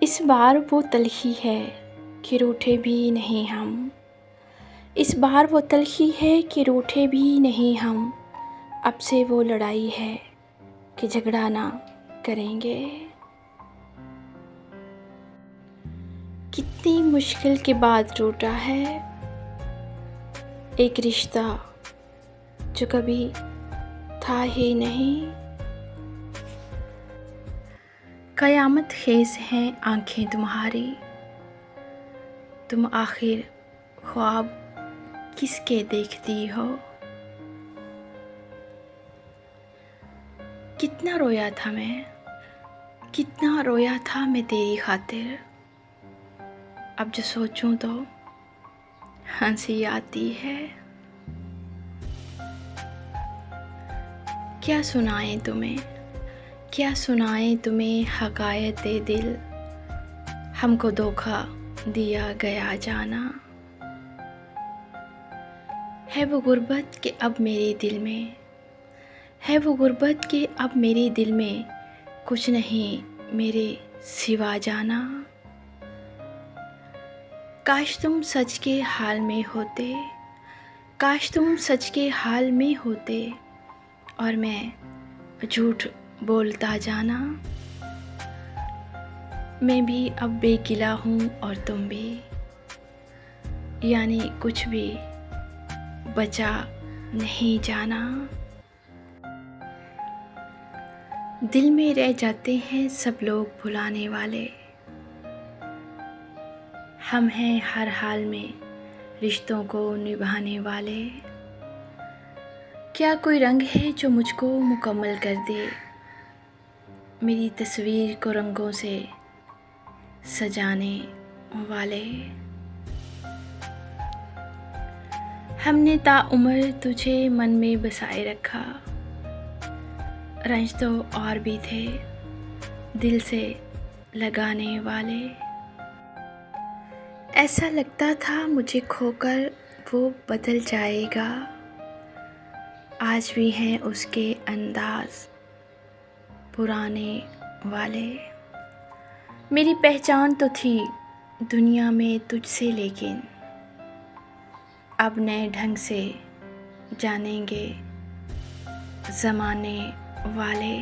इस बार वो तलखी है कि रूठे भी नहीं हम। इस बार वो तलखी है कि रूठे भी नहीं हम। अब से वो लड़ाई है कि झगड़ा ना करेंगे। कितनी मुश्किल के बाद टूटा है एक रिश्ता जो कभी था ही नहीं। क़यामत ख़ेज़ हैं आँखें तुम्हारी, तुम आखिर ख्वाब किसके देखती हो। कितना रोया था मैं, कितना रोया था मैं तेरी खातिर। अब जो सोचूं तो हंसी आती है। क्या सुनाएं तुम्हें, क्या सुनाएं तुम्हें हकायते दिल। हमको धोखा दिया गया जाना है वो गुर्बत के अब मेरे दिल में, है वो गुर्बत के अब मेरे दिल में कुछ नहीं मेरे सिवा जाना। काश तुम सच के हाल में होते, काश तुम सच के हाल में होते और मैं झूठ बोलता जाना। मैं भी अब बेगिला हूँ और तुम भी, यानी कुछ भी बचा नहीं जाना। दिल में रह जाते हैं सब लोग भुलाने वाले। हम हैं हर हाल में रिश्तों को निभाने वाले। क्या कोई रंग है जो मुझको मुकम्मल कर दे, मेरी तस्वीर को रंगों से सजाने वाले। हमने ताउम्र तुझे मन में बसाए रखा, रंज तो और भी थे दिल से लगाने वाले। ऐसा लगता था मुझे खोकर वो बदल जाएगा, आज भी हैं उसके अंदाज पुराने वाले। मेरी पहचान तो थी दुनिया में तुझसे, लेकिन अब नए ढंग से जानेंगे ज़माने वाले।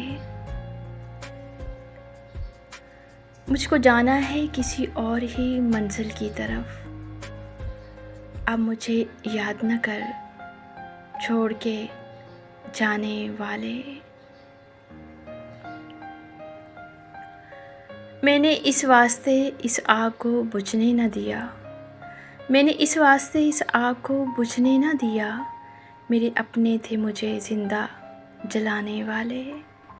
मुझको जाना है किसी और ही मंजिल की तरफ, अब मुझे याद न कर छोड़ के जाने वाले। मैंने इस वास्ते इस आग को बुझने न दिया, मैंने इस वास्ते इस आग को बुझने न दिया। मेरे अपने थे मुझे ज़िंदा जलाने वाले।